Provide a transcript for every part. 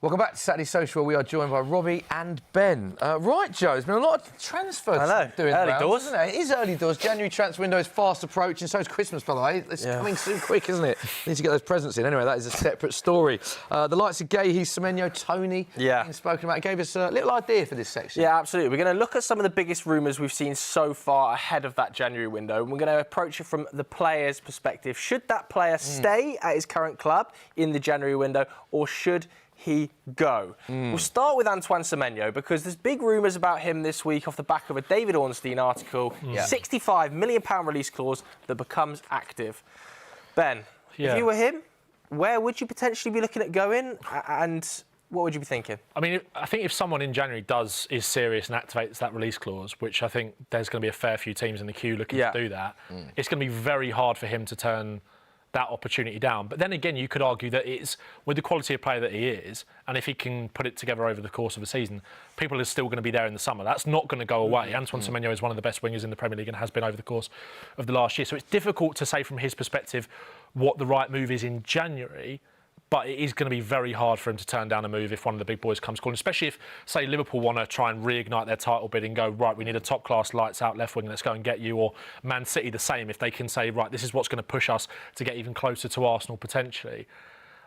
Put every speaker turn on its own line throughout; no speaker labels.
Welcome back to Saturday Social. We are joined by Robbie and Ben. Right, Joe, there's been a lot of transfers doing
early doors,
isn't it? It is early doors. January transfer window is fast approaching. So is Christmas, by the way. It's coming soon quick, isn't it? Need to get those presents in. Anyway, that is a separate story. The likes of Gahey, Semenyo, Tony, being spoken about, gave us a little idea for this section.
Yeah, absolutely. We're going to look at some of the biggest rumours we've seen so far ahead of that January window. And we're going to approach it from the player's perspective. Should that player stay at his current club in the January window, or should he go? We'll start with Antoine Semenyo because there's big rumours about him this week off the back of a David Ornstein article. £65 million release clause that becomes active. Ben, if you were him, where would you potentially be looking at going, and what would you be thinking?
I mean, I think if someone in January is serious and activates that release clause, which I think there's going to be a fair few teams in the queue looking to do that, it's going to be very hard for him to turn that opportunity down. But then again, you could argue that it's with the quality of player that he is, and if he can put it together over the course of a season, people are still going to be there in the summer. That's not going to go away. Antoine Semenyo is one of the best wingers in the Premier League and has been over the course of the last year. So it's difficult to say from his perspective what the right move is in January, but it is going to be very hard for him to turn down a move if one of the big boys comes calling, especially if, say, Liverpool want to try and reignite their title bid and go, right, we need a top-class lights-out left wing, let's go and get you, or Man City the same, if they can say, right, this is what's going to push us to get even closer to Arsenal potentially,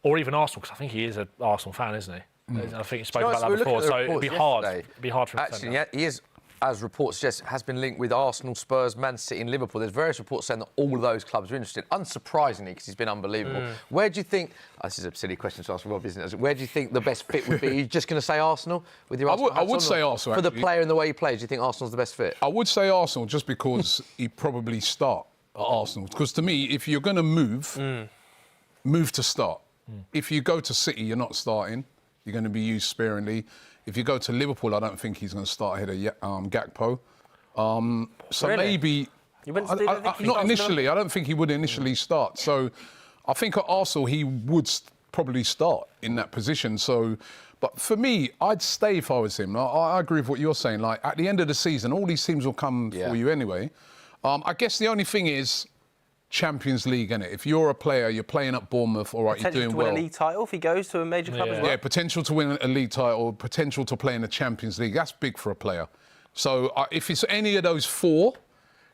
or even Arsenal, because I think he is an Arsenal fan, isn't he? I think you spoke about that before, so it'd be hard for him to
Actually, yeah, he is, as reports suggest, has been linked with Arsenal, Spurs, Man City and Liverpool. There's various reports saying that all of those clubs are interested, unsurprisingly, because he's been unbelievable. Where do you think... this is a silly question to ask Rob, isn't it? Where do you think the best fit would be? Are you just going to say Arsenal with your Arsenal
I would say Arsenal,
for the
actually.
player and the way he plays, do you think Arsenal's the best fit?
I would say Arsenal just because he'd probably start at Arsenal. Because to me, if you're going to move to start. If you go to City, you're not starting. You're going to be used sparingly. If you go to Liverpool, I don't think he's going to start ahead of Gakpo. So
Really?
maybe...
You wouldn't do that?
not initially. I don't think he would initially start. So I think at Arsenal, he would probably start in that position. So, but for me, I'd stay if I was him. I agree with what you're saying. Like, at the end of the season, all these teams will come for you anyway. I guess the only thing is Champions League, innit? If you're a player, you're playing at Bournemouth, all right, you're doing
to
well.
win a league title if he goes to a major club as well?
Yeah, potential to win a league title, potential to play in the Champions League. That's big for a player. So if it's any of those four,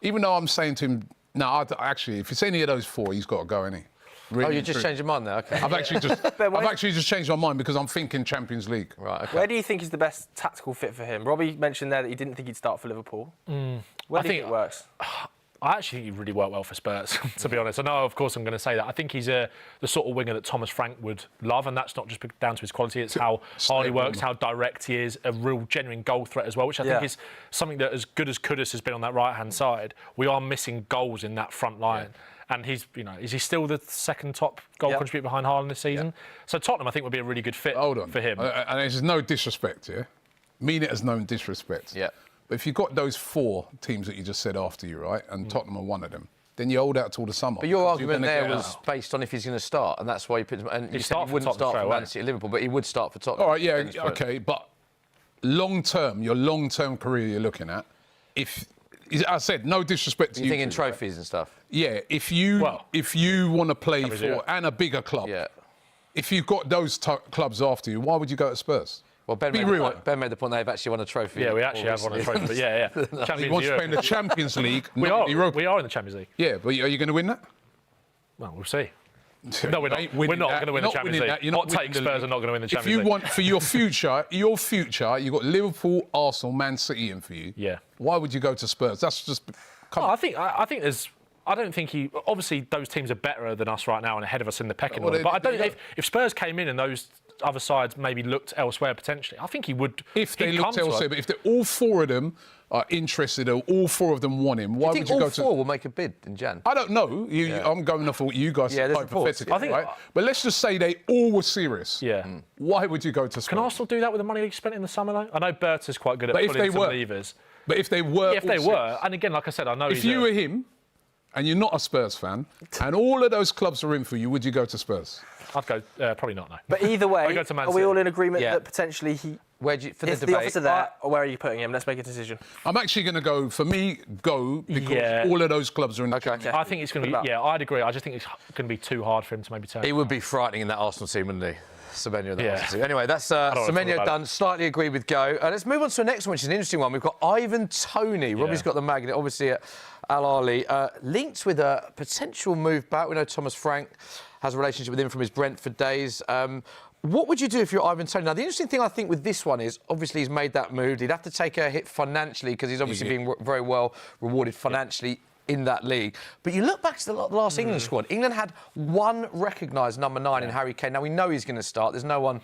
even though I'm saying to him, no, actually, if it's any of those four, he's got to go, innit? Really,
you just changed your mind there? OK.
I've actually just changed my mind because I'm thinking Champions League.
Right, OK.
Where do you think is the best tactical fit for him? Robbie mentioned there that he didn't think he'd start for Liverpool. Where do you think it works?
I actually think he'd really work well for Spurs, to be honest. I know, of course, I'm going to say that. I think he's the sort of winger that Thomas Frank would love, and that's not just down to his quality, it's how hard he works, how direct he is, a real genuine goal threat as well, which I think is something that, as good as Kudus has been on that right-hand side, we are missing goals in that front line. And he's, is he still the second top goal contributor behind Haaland this season? So Tottenham, I think, would be a really good fit for him.
And there's no disrespect, mean it as no disrespect. But if you've got those four teams that you just said after you, right, and Tottenham are one of them, then you hold out till the summer.
But your argument there was based on if he's going to start, and that's why you put him... And you said he wouldn't start for Man City, Liverpool, but he would start for Tottenham.
All right, yeah, OK, but long-term, your long-term career you're looking at, if... I said, no disrespect to you.
You thinking trophies and stuff?
Yeah, if you want to play for... And a bigger club. If you've got those clubs after you, why would you go to Spurs?
Well, Ben made the point they've actually won a trophy.
Yeah, we actually have won a trophy, but
He wants to play in the Champions League.
We are in the Champions League.
Yeah, but are you going to win that?
Well, we'll see. No, we're not. We're not going to win the Champions League. Hot take, Spurs are not going to win the Champions League.
If you want, for your future, you've got Liverpool, Arsenal, Man City in for you.
Yeah.
Why would you go to Spurs? That's just...
I think there's... I don't think he... Obviously, those teams are better than us right now and ahead of us in the pecking order. But I don't... If Spurs came in and those other sides maybe looked elsewhere potentially, I think he would...
If they looked elsewhere, but if all four of them are interested or all four of them want him, why would you go to...
Do you think all four will make a bid in Jan?
I don't know. I'm going off what you guys said hypothetically, right? But let's just say they all were serious.
Yeah.
Why would you go to Spurs?
Can Arsenal do that with the money they spent in the summer, though? I know Berta's quite good at pulling some levers.
But if they were...
If they were, and again, like I said, I know
if you were him and you're not a Spurs fan and all of those clubs are in for you, would you go to Spurs?
I'd go... probably not, no.
But either way,
go to Man
are we
City.
all in agreement that potentially he...
For the
if
debate,
the offers are there, or where are you putting him? Let's make a decision.
I'm actually going to go, for me, because all of those clubs are in the Champions.
I think it's going to be... Yeah, I'd agree. I just think it's going to be too hard for him to maybe turn.
He would be frightening in that Arsenal team, wouldn't he? Semenyo.
Yeah.
Anyway, that's
wanna talk
Semenyo
about
done. Slightly agree with Go. Let's move on to the next one, which is an interesting one. We've got Ivan Toney. Robbie's got the magnet, obviously, at Al Ahly. Linked with a potential move back. We know Thomas Frank has a relationship with him from his Brentford days. What would you do if you're Ivan Toney? Now, the interesting thing I think with this one is, obviously, he's made that move. He'd have to take a hit financially because he's obviously being very well rewarded financially in that league. But you look back to the last England squad. England had one recognised number 9 in Harry Kane. Now, we know he's going to start. There's no one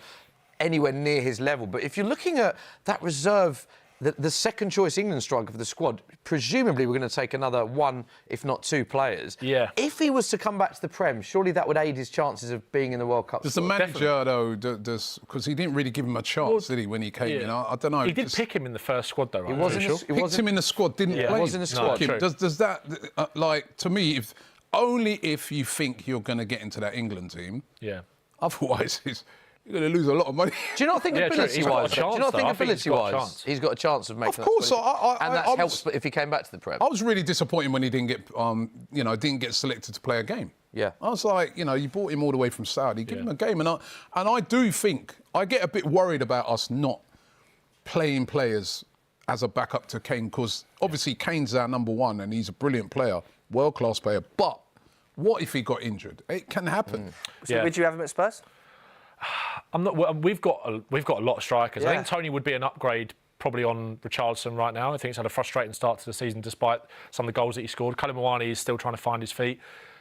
anywhere near his level. But if you're looking at that reserve, the second choice England striker for the squad, presumably we're going to take another one, if not 2 players.
Yeah.
If he was to come back to the Prem, surely that would aid his chances of being in the World Cup.
Does the manager, though, because he didn't really give him a chance, did he, when he came in? I don't know.
He did pick him in the first squad, though, right?
He
Picked him in the squad, didn't play him.
Was in the squad.
No,
Does that, to me, only if you think you're going to get into that England team.
Yeah.
Otherwise, you're going to lose a lot of money.
Do you not think ability-wise? He's got a chance of making
Of course,
and that helps if he came back to the Prem.
I was really disappointed when he didn't get selected to play a game.
Yeah.
I was like, you brought him all the way from Saudi, give him a game. And I do think, I get a bit worried about us not playing players as a backup to Kane, because obviously Kane's our number 1 and he's a brilliant player, world-class player. But what if he got injured? It can happen.
So would you have him at Spurs?
We've got a lot of strikers.
Yeah.
I think Toney would be an upgrade probably on Richarlison right now. I think he's had a frustrating start to the season despite some of the goals that he scored. Kolo Muani is still trying to find his feet.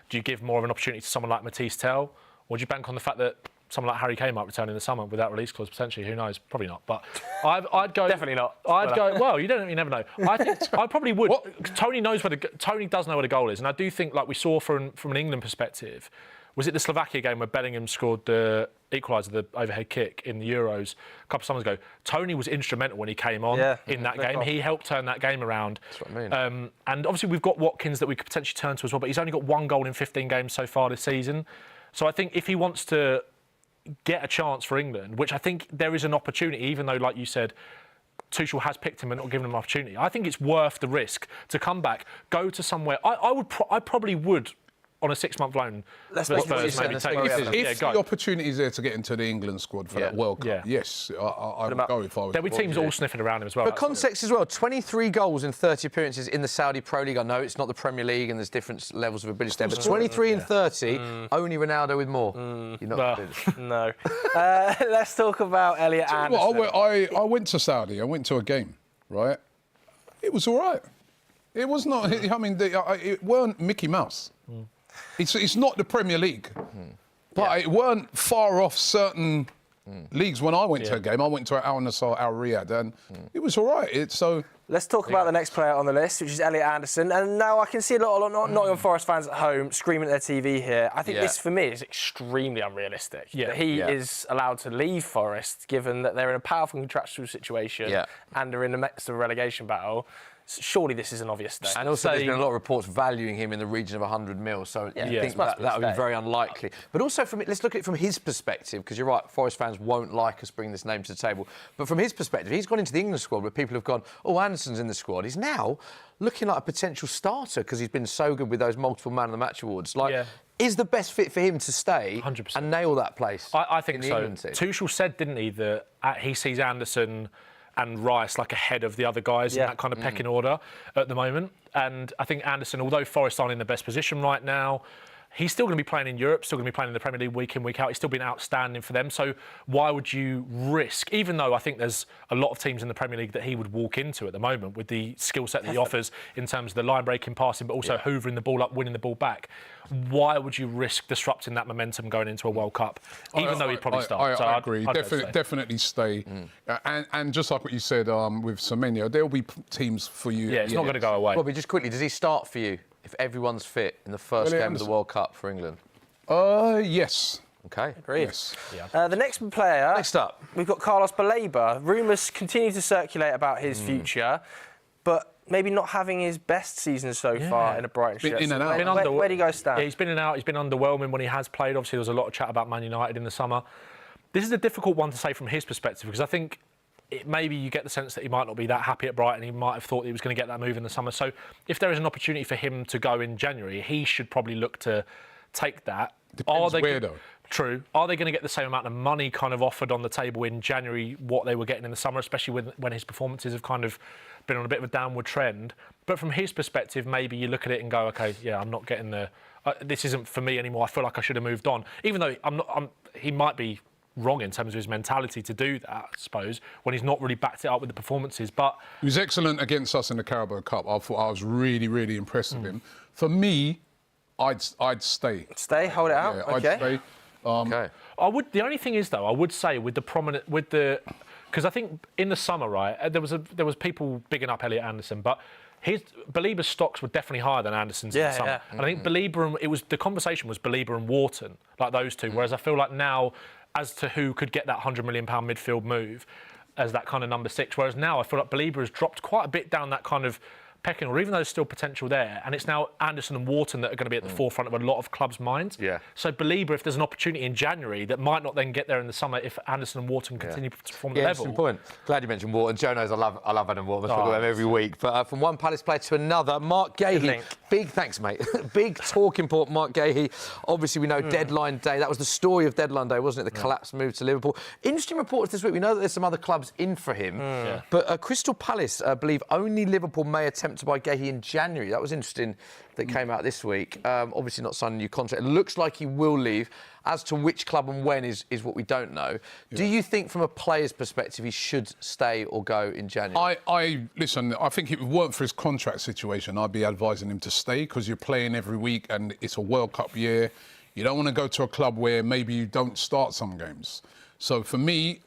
Do you give more of an opportunity to someone like Matisse Tell? Or do you bank on the fact that someone like Harry Kane might return in the summer without release clause potentially? Who knows? Probably not. But I'd go.
Definitely not.
I'd go. Well, you never know. I think I probably would. Tony does know where the goal is, and I do think, like we saw from an England perspective, was it the Slovakia game where Bellingham scored the equaliser, the overhead kick in the Euros a couple of summers ago? Tony was instrumental when he came on in that game. He helped turn that game around.
That's what I mean.
And obviously we've got Watkins that we could potentially turn to as well, but he's only got 1 goal in 15 games so far this season. So I think if he wants to get a chance for England, which I think there is an opportunity, even though, like you said, Tuchel has picked him and not given him an opportunity, I think it's worth the risk to come back, go to somewhere. I probably would, on a 6-month loan,
Let's
for
make what you
Spurs,
said,
maybe
let's
take
make
it.
it
If the opportunity is there to get into the England squad for that World Cup, yes, I would go if I was.
There'll be teams all sniffing around him as well.
But context as well, 23 goals in 30 appearances in the Saudi Pro League. I know it's not the Premier League and there's different levels of ability there, but 23 and 30, only Ronaldo with more. You're not
No. Let's talk about Elliot Anderson.
I went to Saudi. I went to a game, right? It was all right. It was not. I mean, it weren't Mickey Mouse. It's not the Premier League, but it weren't far off certain leagues. When I went to a game, I went to Al Nassr, Al Riyadh, and it was all right.
Let's talk about the next player on the list, which is Elliot Anderson. And now I can see a lot of Nottingham Forest fans at home screaming at their TV here. I think this, for me, is extremely unrealistic.
Yeah.
That he is allowed to leave Forest, given that they're in a powerful contractual situation and are in the midst of a relegation battle. Surely this is an obvious step.
And also, there's been a lot of reports valuing him in the region of 100 mil, so you think that would be very unlikely. But also, let's look at it from his perspective, because you're right, Forest fans won't like us bringing this name to the table. But from his perspective, he's gone into the England squad where people have gone, oh, Anderson's in the squad. He's now looking like a potential starter because he's been so good with those multiple Man of the Match awards. Is the best fit for him to stay
100%.
and nail that place?
I think so.
England team?
Tuchel said, didn't he, that he sees Anderson and Rice like ahead of the other guys in that kind of pecking order at the moment. And I think Anderson, although Forest aren't in the best position right now, he's still going to be playing in Europe, still going to be playing in the Premier League week in, week out. He's still been outstanding for them. So why would you risk, even though I think there's a lot of teams in the Premier League that he would walk into at the moment with the skill set that he offers in terms of the line breaking, passing, but also hoovering the ball up, winning the ball back. Why would you risk disrupting that momentum going into a World Cup, even though he'd probably start?
I agree. Definitely stay. And just like what you said with Semenyo, there'll be teams for you.
Yeah, it's not going to go away.
Robbie, just quickly, does he start for you if everyone's fit in the first game of the World Cup for England?
Yes.
OK.
Agreed.
Yes.
The next player...
Next up.
We've got Carlos Baleba. Rumours continue to circulate about his future, but maybe not having his best season so far in a Brighton shirt.
In and out.
Where do you guys stand?
Yeah, he's been in and out. He's been underwhelming when he has played. Obviously, there was a lot of chat about Man United in the summer. This is a difficult one to say from his perspective because I think maybe you get the sense that he might not be that happy at Brighton. He might have thought he was going to get that move in the summer. So if there is an opportunity for him to go in January, he should probably look to take that.
Depends where, though.
True. Are they going to get the same amount of money kind of offered on the table in January what they were getting in the summer, especially when his performances have kind of been on a bit of a downward trend? But from his perspective, maybe you look at it and go, OK, yeah, I'm not getting the... this isn't for me anymore. I feel like I should have moved on. Even though he might be wrong in terms of his mentality to do that, I suppose, when he's not really backed it up with the performances. But
he was excellent against us in the Carabao Cup. I thought I was really, really impressed with him. For me, I'd stay.
Stay, hold it out.
Yeah,
okay.
I'd stay.
Okay.
I would. The only thing is, though, I would say because I think in the summer, right, there was people bigging up Elliot Anderson, but Belieber's stocks were definitely higher than Anderson's in the summer. And I think Belieber the conversation was Belieber and Wharton, like those two. Whereas I feel like now, as to who could get that £100 million midfield move as that kind of number 6, whereas now I feel like Belieber has dropped quite a bit down that kind of pecking order, even though there's still potential there. And it's now Anderson and Wharton that are going to be at the forefront of a lot of clubs' minds.
Yeah.
So Belieber, if there's an opportunity in January that might not then get there in the summer if Anderson and Wharton continue to perform at the level.
Interesting point. Glad you mentioned Wharton. Joe knows I love Adam Wharton. I talk about him every week. But from one Palace player to another, Mark Gahey. Big thanks, mate. Big talking point, Mark Gahey. Obviously, we know deadline day. That was the story of deadline day, wasn't it? The collapse move to Liverpool. Interesting reports this week. We know that there's some other clubs in for him. But Crystal Palace believe only Liverpool may attempt to buy Gahey in January. That was interesting that came out this week. Obviously not signing a new contract. It looks like he will leave. As to which club and when is what we don't know. Yeah. Do you think from a player's perspective he should stay or go in January?
Listen, I think if it weren't for his contract situation, I'd be advising him to stay because you're playing every week and it's a World Cup year. You don't want to go to a club where maybe you don't start some games. So for me,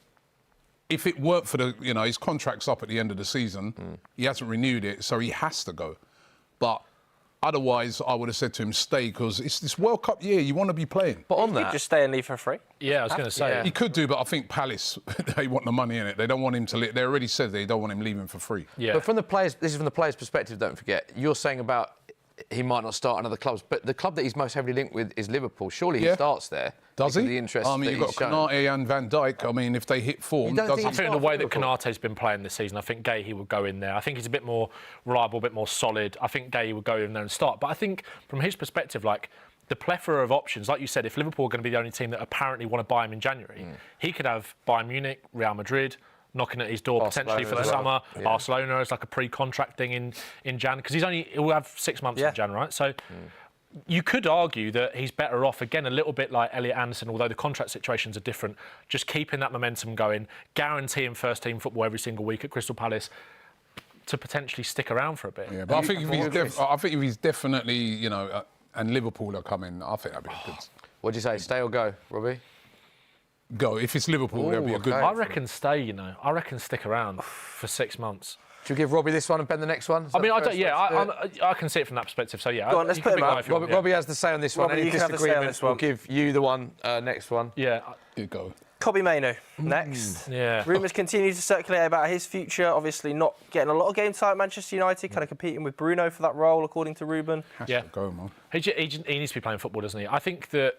if it weren't for his contract's up at the end of the season, he hasn't renewed it, so he has to go. But otherwise, I would have said to him, stay, because it's this World Cup year, you want to be playing.
But on that... He could just stay and leave for free.
Yeah, I was going to say.
Yeah. He could do, but I think Palace, they want the money in it. They don't want him to leave. They already said they don't want him leaving for free.
Yeah.
But from the players, this is from the players' perspective, don't forget. You're saying about he might not start another clubs, but the club that he's most heavily linked with is Liverpool. Surely he starts there.
Does he?
The interest
you've got Konate and Van Dijk. I mean, if they hit form...
I think in the way that Konate's been playing this season, I think Gahey would go in there. I think he's a bit more reliable, a bit more solid. I think Gahey would go in there and start. But I think from his perspective, like, the plethora of options, like you said, if Liverpool are going to be the only team that apparently want to buy him in January, he could have Bayern Munich, Real Madrid knocking at his door potentially for the summer. Yeah. Barcelona as like a pre-contract thing in Jan, because he'll have 6 months in Jan, right? So you could argue that he's better off, again, a little bit like Elliot Anderson, although the contract situations are different, just keeping that momentum going, guaranteeing first-team football every single week at Crystal Palace to potentially stick around for a bit.
Yeah, but I think if he's definitely, and Liverpool are coming, I think that'd be good.
What do you say, stay or go, Robbie?
Go. If it's Liverpool, that'll be a good...
I reckon stay, I reckon stick around for 6 months.
Should we give Robbie this one and Ben the next one?
I can see it from that perspective. So yeah,
go on, let's put him up.
Robbie has the say on this one.
Robbie,
Any disagreement, we'll give you the one next one.
Yeah,
you go.
Kobbie Mainoo next.
Yeah.
Rumours continue to circulate about his future. Obviously, not getting a lot of game time at Manchester United. Kind of competing with Bruno for that role, according to Ruben.
Has to go, man.
He needs to be playing football, doesn't he? I think that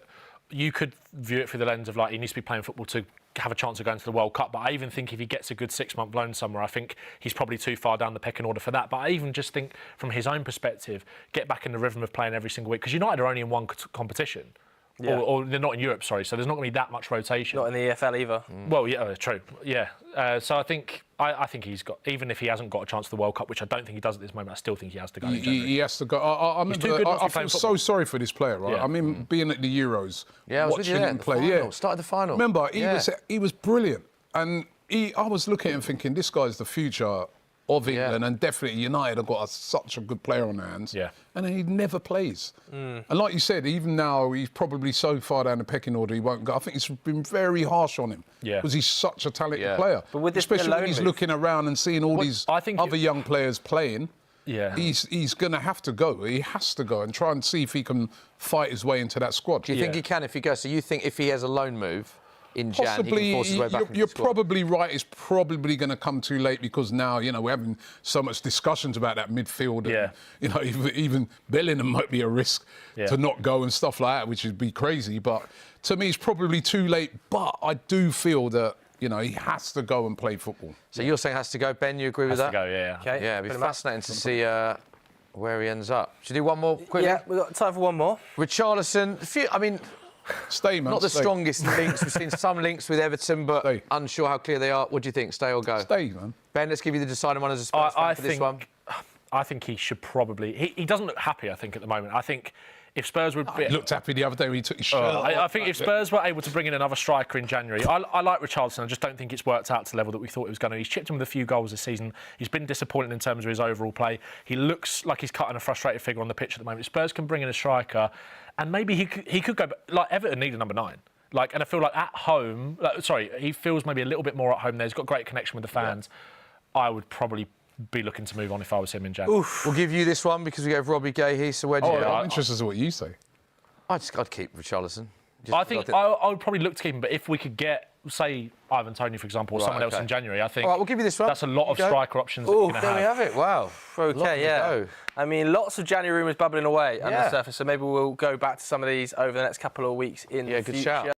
you could view it through the lens of like he needs to be playing football to have a chance of going to the World Cup. But I even think if he gets a good 6-month loan somewhere, I think he's probably too far down the pecking order for that. But I even just think from his own perspective, get back in the rhythm of playing every single week, because United are only in one competition. Yeah. Or they're not in Europe, sorry, so there's not going to be that much rotation.
Not in the EFL either.
Well, yeah, true, yeah. So I think he's got, even if he hasn't got a chance to the World Cup, which I don't think he does at this moment, I still think he has to go.
He has to go. I feel so sorry for this player, right? Yeah. I mean, being at the Euros, watching him play,
started the final.
Remember, he was brilliant, and I was looking at him thinking, this guy's the future of England, and definitely United have got such a good player on their hands. Yeah. And then he never plays. And like you said, even now, he's probably so far down the pecking order, he won't go. I think it's been very harsh on him. Yeah. Because he's such a talented player. But with this, especially when he's looking around and seeing all these other young players playing. Yeah. He's going to have to go. He has to go and try and see if he can fight his way into that squad.
Do you think he can if he goes? So you think if he has a loan move in Jan,
possibly,
he can force his way back into
you're
the squad?
Probably right. It's probably going to come too late because now, we're having so much discussions about that midfield. And, even Bellingham might be a risk to not go and stuff like that, which would be crazy. But to me, it's probably too late. But I do feel that, he has to go and play football.
So you're saying has to go. Ben, you agree with that?
Has to go, yeah.
Okay. Yeah, it'd be fascinating to see where he ends up. Should we do one more quickly?
Yeah, we've got time for one more.
Richarlison,
Stay, man.
Not the
stay.
strongest links. We've seen some links with Everton, but
Stay.
unsure how clear they are. What do you think? Stay or go?
Stay, man.
Ben, let's give you the deciding one as a Spurs fan for this one.
I think he should probably. He doesn't look happy, I think, at the moment. I think if Spurs would be.
He looked happy the other day when he took his shirt off.
I think if Spurs were able to bring in another striker in January, I like Richarlison. I just don't think it's worked out to the level that we thought it was going to. He's chipped in with a few goals this season. He's been disappointing in terms of his overall play. He looks like he's cutting a frustrated figure on the pitch at the moment. If Spurs can bring in a striker, and maybe he could go. Like Everton need a number 9. And I feel like at home, he feels maybe a little bit more at home there. He's got great connection with the fans. Yeah. I would probably be looking to move on if I was him in January.
We'll give you this one because we gave Robbie Gahey. So where do you go?
I'm interested as to what you say.
I'd keep Richarlison.
I think I would probably look to keep him, but if we could get, say, Ivan Toney, for example, or someone else in January, I think.
All right, we'll give you this one.
That's a lot of striker options.
Oh, there we have it. Wow.
Okay, yeah. I mean, lots of January rumours bubbling away on the surface, so maybe we'll go back to some of these over the next couple of weeks in the future.
Good shout.